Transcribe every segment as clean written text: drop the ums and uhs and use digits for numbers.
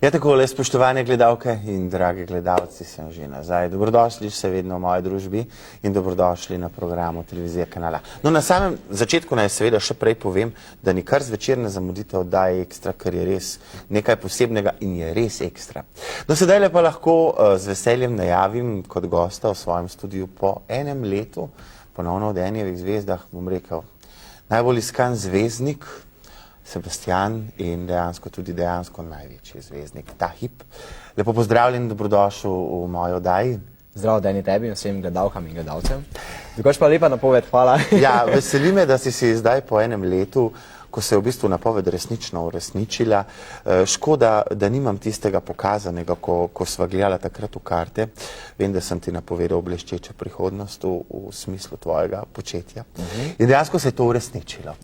Ja, takole, spoštovane gledalke in dragi gledalci, sem že nazaj. Dobrodošli še vedno v moji družbi in dobrodošli na programu Televizije Kanala. No, na samem začetku naj seveda še prej povem, da nikar zvečer ne zamudite oddaje Ekstra, ker je res nekaj posebnega in je res ekstra. No, sedaj pa lahko z veseljem najavim kot gosta v svojem studiu po enem letu, ponovno v Denjevih zvezdah, bom rekel, najbolj iskan zvezdnik, Sebastian in dejansko največji zvezdnik ta hip. Lepo pozdravljen in dobrodošel v moji oddaji. Zdravo, Deni, tebi in vsem gledalkam in gledalcem. Drugač pa lepa napoved, hvala. Ja, veseli me, da si zdaj po enem letu, ko se je v bistvu napoved resnično uresničila. Škoda, da nimam tistega pokazanega, ko sva gledala takrat v karte. Vem, da sem ti napovedal bleščečo prihodnost v smislu tvojega početja. In dejansko se je to uresničilo.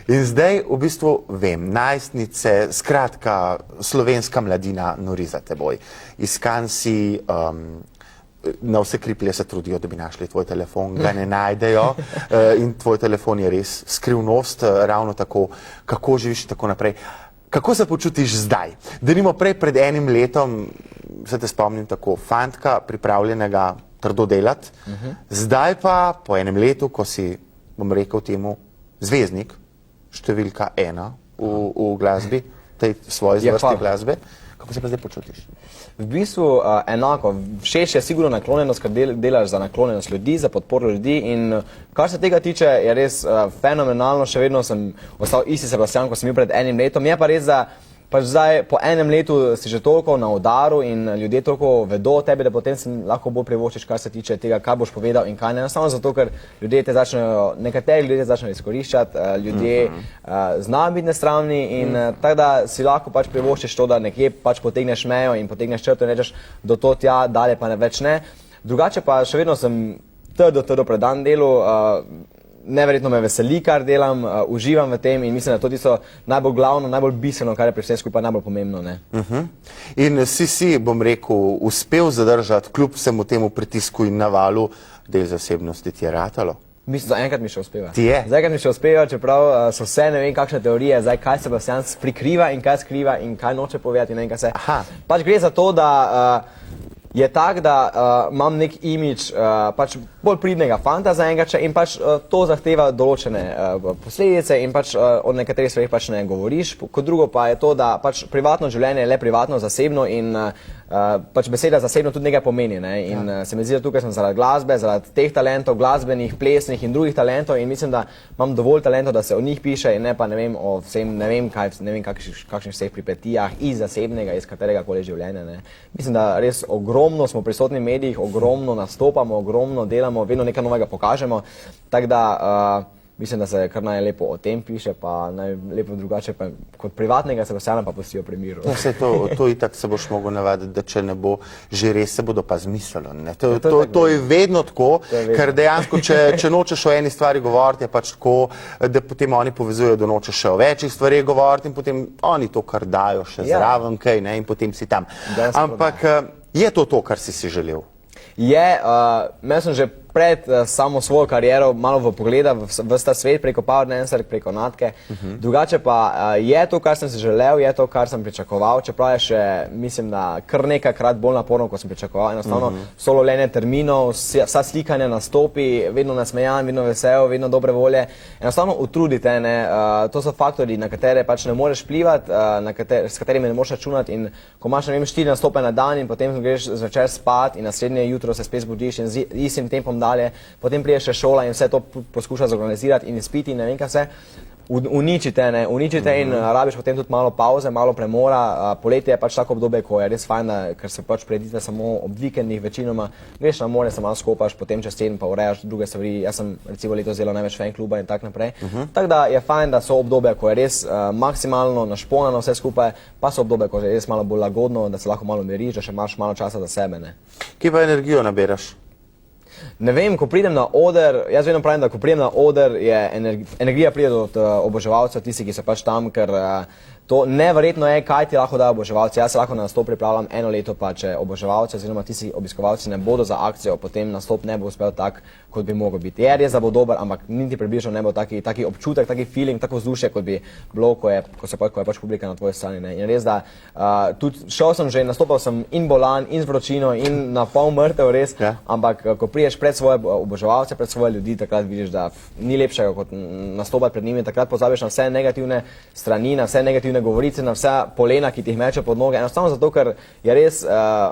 In zdaj v bistvu vem, najstnice, skratka, slovenska mladina nori za teboj. Iskan si, na vse kriplje se trudijo, da bi našli tvoj telefon, ga ne najdejo in tvoj telefon je res skrivnost, ravno tako, kako živiš in tako naprej. Kako se počutiš zdaj? Denimo pred enim letom, se te spomnim tako, fantka pripravljenega trdo delati, zdaj pa po enem letu, ko si, bom rekel temu, zvezdnik, številka 1 v glasbi, tej svoji zvrsti glasbe, kako se pa zdaj počutiš? V bistvu enako, všeč je sigurno naklonjenost, ker delaš za naklonjenost ljudi, za podporo ljudi in kar se tega tiče, je res fenomenalno, še vedno sem ostal isti Sebastian, ko sem bil pred enim letom. Je pa res, da pač zdaj po enem letu si že toliko na udaru in ljudje toliko vedo o tebi, da potem si lahko bolj privoščiš, kar se tiče tega, kaj boš povedal in kaj ne. Enostavno zato, ker ljudje te začnejo, nekateri ljudje začnejo izkoriščati, ljudje znajo biti nesramni in tako da si lahko pač privoščiš to, da nekje pač potegneš mejo in potegneš črto in rečeš do to tja, dalje pa ne več ne. Drugače pa še vedno sem trdo predan delu, neverjetno me veseli, kar delam, uživam v tem in mislim, da to tisto najbolj glavno, najbolj bistveno, kar je pri vsem skupaj najbolj pomembno. In si, bom rekel, uspel zadržati kljub vsemu temu pritisku in navalu, del zasebnosti ti je ratalo? Mislim, da enkrat mi še uspeva. Ti je? Zdaj, mi še uspeva, čeprav so vse ne vem kakšne teorije, zdaj kaj Sebastian prikriva in kaj skriva in kaj noče povedati in ne vem kaj se. Pač gre za to, da je tak, da imam nek imidž pač bolj pridnega fanta za enega in pač to zahteva določene posledice in pač o nekaterih stvarih pač ne govoriš. Kot drugo pa je to, da pač privatno življenje je le privatno, zasebno in pač beseda zasebno tudi nekaj pomeni. In se mi zdi, da tukaj sem zaradi glasbe, zaradi teh talentov, glasbenih, plesnih in drugih talentov in mislim, da imam dovolj talentov, da se o njih piše in ne pa ne vem o vsem, ne vem kakšnih vseh pripetijah iz zasebnega, iz katerega koli življenja. Mislim, da res ogromno smo prisotni v medijih, ogromno nastopamo, ogromno delamo, vedno nekaj novega pokažemo, tako da mislim, da se kar najlepo o tem piše, pa najlepo drugače pa kot privatnega Sebastiana pa pustijo pri miru. Vse to itak se boš mogel navaditi, da če ne bo že res, se bodo pa zmislili. To je vedno tako, ker dejansko, če nočeš o eni stvari govoriti, je pač tako, da potem oni povezujejo, da nočeš še o večjih stvarih govoriti in potem oni to kar dajo še zraven kaj in potem si tam. Ampak je to, kar si želel? Je, imel sem že pred samo svojo kariero malo v pogleda v ta svet preko Power Dancer, preko Natke. Drugače pa je to, kar sem si želel, je to, kar sem pričakoval, čeprav je še, mislim, da kar nekajkrat bolj naporno, kot sem pričakoval. Enostavno solo lovljenje terminov, vsa slikanja, nastopi, vedno nasmejan, vedno vesel, vedno dobre volje. Enostavno utrudite, to so faktori, na katere pač ne moreš vplivati, s katerimi ne moreš računati in ko imaš, ne vem, 4 nastope na dan in potem greš zvečer spat in naslednje jutro se spet zbudiš in z istim tempom dalje, potem priješ še šola in vse to poskuša zorganizirati in izpiti in ne vem kaj vse, uničite in rabiš potem tudi malo pauze, malo premora. Poletje je pač tako obdobje, ko je res fajn, ker se pač predite samo ob vikendih večinoma, greš na more, se malo skopaš, potem čez teden pa urejaš druge stvari. Jaz sem recimo letos delal največ fan kluba in tak naprej. Tako da je fajn, da so obdobje, ko je res maksimalno našponano vse skupaj, pa so obdobje, ko je res malo bolj lagodno, da se lahko malo miriš, da še imaš malo časa za sebe. Kje pa energijo naberaš? Ne vem, ko pridem na oder, jaz vedno pravim, da ko pridem na oder, energija pride od oboževalcev, tisti, ki so pač tam, ker To neverjetno je, kaj ti lahko dajo oboževalci. Jaz se lahko na nastop pripravljam 1 leto, pa če oboževalci oziroma tisti obiskovalci ne bodo za akcijo, potem nastop ne bo uspel tak, kot bi mogel biti. Je res, da bo dober, ampak niti približno ne bo taki občutek, taki feeling, tako vzdušje, kot bi bilo, ko je pač publika na tvoji strani. Ne. In res, da tudi šel sem že, nastopal sem in bolan, in z vročino, in na pol mrtev, res, ampak ko priješ pred svoje oboževalce, pred svoje ljudi, takrat vidiš, da ni lepšega kot nastopati pred njimi, takrat pozabiš na vse negativne strani, na vse negativne govorice, na vse polena, ki ti jih meče pod noge, enostavno zato, ker je res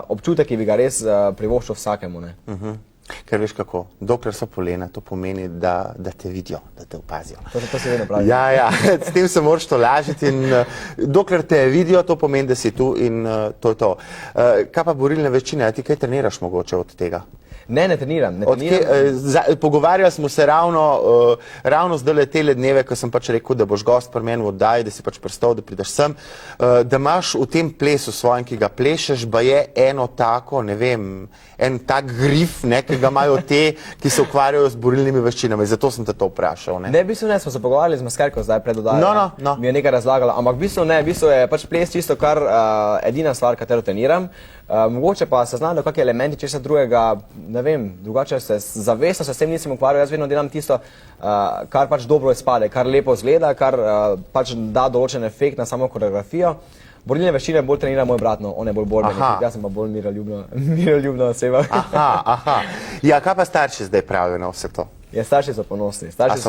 občutek, ki bi ga res privoščil vsakemu. Ne. Ker veš kako, dokler so polena, to pomeni, da te vidijo, da te opazijo. To se vedno pravi. Ja, s tem se moraš to lažiti in dokler te vidijo, to pomeni, da si tu in to je to. Kaj pa borilne veščine, a ti kaj treniraš mogoče od tega? Ne treniram. Pogovarjali smo se ravno zdaj tele dneve, ko sem pač rekel, da boš gost pri meni v oddaji, da si pač pristal, da prideš sem, da imaš v tem plesu svojem, ki ga plešeš, ba je eno tako, ne vem, en tak grif, ki ga imajo te, ki se ukvarjajo z borilnimi veščinami. Zato sem te to vprašal. Ne, v bistvu ne, smo se pogovarjali z maskerko zdaj pred oddajo. Mi je nekaj razlagala, ampak v bistvu je pač ples čisto kar edina stvar, katero treniram. Mogoče pa se znajo kakšni elementi česa drugega, ne vem, drugače zavestno se s tem nisem ukvarjal, jaz vedno delam tisto, kar pač dobro izpade, kar lepo izgleda, kar pač da določen efekt na samo koreografijo. Borilne veščine bolj trenira moj brat, on je bolj borben, jaz sem pa bolj miroljubna oseba. Ja, kaj pa starši zdaj pravijo na vse to? Ja, starši so ponosni. Starši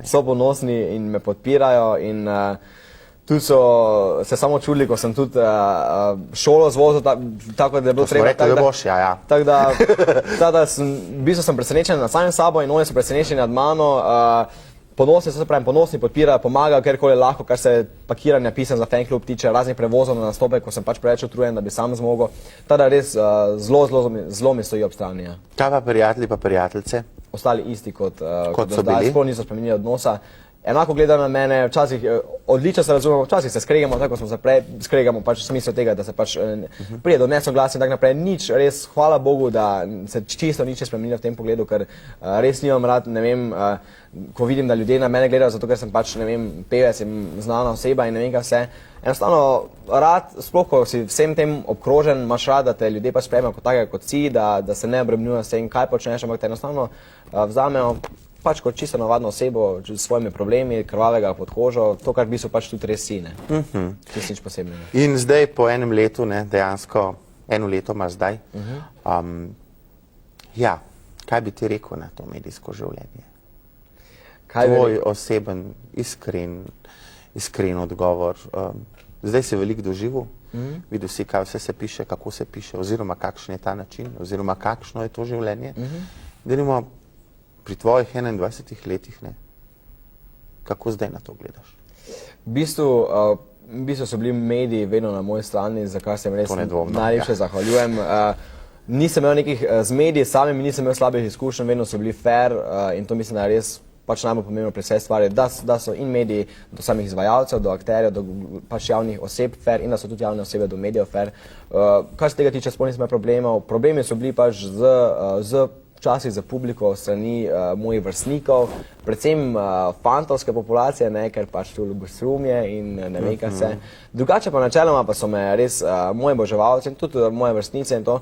so ponosni in me podpirajo in tudi so se samo čudili, ko sem tudi šolo zvozil, tako da je bilo treba. Rekli, da boš, ja. Tako da v bistvu sem presenečen nad samim sabo in oni so presenečeni nad mano. Ponosni, se pravim, ponosni, podpirajo, pomagajo, kjerkoli lahko, kar se pakiranja pisem za fan klub tiče, raznih prevozov na nastope, ko sem pač preveč utrujen, da bi sam zmogel. Tako da res zelo mi stoji ob strani. Kaj pa prijatelji pa prijateljice? Ostali isti kot so bili? Sploh niso spremenili odnosa. Enako gledajo na mene, včasih odlično se razumemo, včasih se skregamo, tako smo se prej skregamo, pač v smislu tega, da se pač prije do nesoglasja in tako naprej. Nič, res, hvala Bogu, da se čisto nič ne spremenilo v tem pogledu, ker res nimam rad, ne vem, ko vidim, da ljudje na mene gledajo, zato ker sem pač, ne vem, pevec in znana oseba in ne vem kaj vse. Enostavno rad, sploh ko si vsem tem obkrožen, imaš rad, da te ljudje pač sprejmejo kot takega kot si, da se ne obremenjujejo s tem, kaj počneš, ampak te enostavno vzamejo pač kot čisto navadno osebo, s svojimi problemi, krvavega pod kožo, to, kar v bistvu pač tudi res si, ne. Nič posebnega. In zdaj po enem letu, ne, dejansko, 1 leto imaš zdaj, ja, kaj bi ti rekel na to medijsko življenje? Tvoj oseben, iskren odgovor. Zdaj si veliko doživel, videl si, kaj vse se piše, kako se piše, oziroma kakšen je ta način, oziroma kakšno je to življenje. Denimo, pri tvojih 21 letih, ne, kako zdaj na to gledaš? V bistvu so bili mediji vedno na moji strani, za kar se jim res najlepše zahvaljujem. Nisem imel nekih z mediji samimi, nisem imel slabih izkušenj, vedno so bili fair in to mislim, da je res pač najbolj pomembno pri vsej stvari, da so in mediji do samih izvajalcev, do akterjev, do pač javnih oseb fair in da so tudi javne osebe do medijev fair. Kar se tega tiče, sploh nisem imel problemov. Problemi so bili pač z včasih za publiko strani mojih vrstnikov, predvsem fantovske populacije, ne, ker pač tu ljubosumje in ne vem kaj vse. Drugače pa načeloma pa so me res moji oboževalci in tudi moje vrstnice in to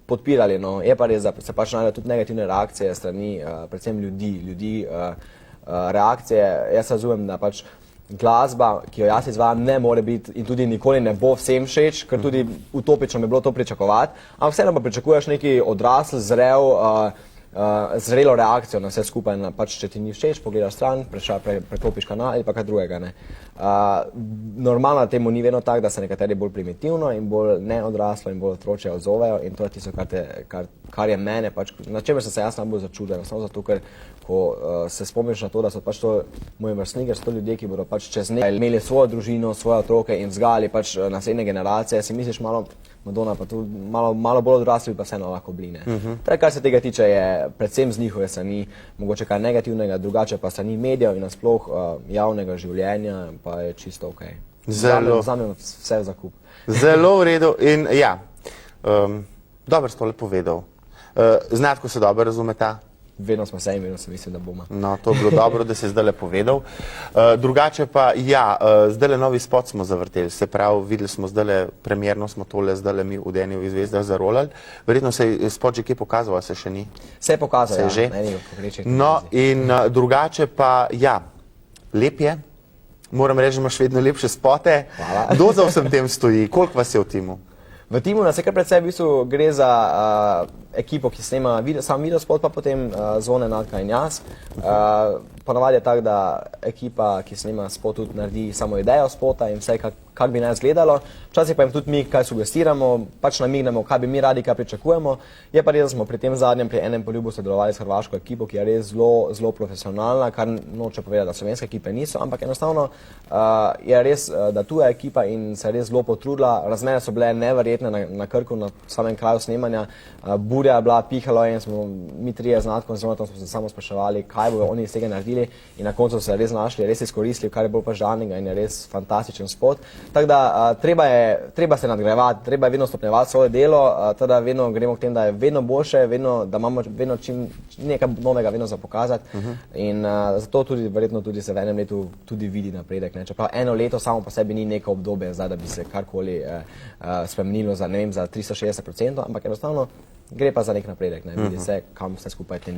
podpirali. No. Je pa res, da se pač najdejo tudi negativne reakcije strani predvsem ljudi, reakcije. Jaz razumem, da pač glasba, ki jo jaz izvajam, ne more biti in tudi nikoli ne bo vsem všeč, ker tudi utopično bi bilo to pričakovati, ampak vseeno pa pričakuješ neki odrasl, zrelo reakcijo na vse skupaj, pač če ti ni všeč, pogledaš stran, preklopiš kanal ali pa kaj drugega. Ne. Normalno temu ni vedno tako, da se nekateri bolj primitivno in bolj neodraslo in bolj otročje odzovejo in to je tisto, kar je mene, pač, na čemer sem se jaz najbolj začudil, samo zato, ker ko se spomniš na to, da so pač to moji vrstniki, so to ljudje, ki bodo pač čez nekaj imeli svojo družino, svoje otroke in vzgajali pač naslednje generacije, si misliš malo, Madonna pa tu malo bolj odrasli, pa vseeno lahko bline. Kar se tega tiče, je predvsem z njihove strani mogoče kaj negativnega, drugače pa strani medijev in nasploh javnega življenja, pa je čisto okej. Vzamem vse v zakup. Zelo v redu in ja, dobro si to le povedal. Znatko se dobro razumeta, vedno smo se in vedno sem mislil, da bomo. No, to je bilo dobro, da si zdaj povedal. Drugače pa, ja, zdaj novi spot smo zavrteli, se pravi, videli smo zdaj premjerno smo tole zdaj mi v Deni v Zvezdah zarolali. Verjetno se je spot že kje pokazal, a se še ni? Se je pokazal, se je že. No, in drugače pa, ja, lep je. Moram reči, da imaš vedno lepše spote. Kdo za vsem tem stoji? Koliko vas je v timu? V timu nas je kar predvsej, v bistvu gre za ekipo, ki snema sam videospot, pa potem Zvone, Natka in jaz. Ponavadi je tako, da ekipa, ki snema spot, tudi naredi samo idejo spota in vse, kak bi naj izgledalo. Včasih pa jim tudi mi kaj sugestiramo, pač namignemo, kaj bi mi radi, kaj pričakujemo. Je pa res, da smo pri tem zadnjem, pri enem poljubu sodelovali s hrvaško ekipo, ki je res zelo profesionalna, kar noče povedati, da slovenske ekipe niso, ampak enostavno je res, da tuja ekipa in se je res zelo potrudila. Razmere so bile neverjetne na Krku, na samem kraju snemanja. Burja je bila, pihalo in smo mi trije z Natkom, z Jonatom smo se samo spraševali, kaj bojo oni iz tega naredili in na koncu so se res našli, res izkoristili, kar je bolj pa žalnega in je res fantastičen spot. Tako da treba se nadgrajevati, treba je vedno stopnjevati svoje delo, teda vedno gremo k tem, da je vedno boljše, da imamo vedno nekaj novega vedno za pokazati in zato tudi verjetno tudi se v enem letu tudi vidi napredek. Čeprav eno leto samo po sebi ni neko obdobje, zdaj, da bi se karkoli spremenilo za 360%, ampak enostavno gre pa za nek napredek, vidi se, kam vse skupaj tem.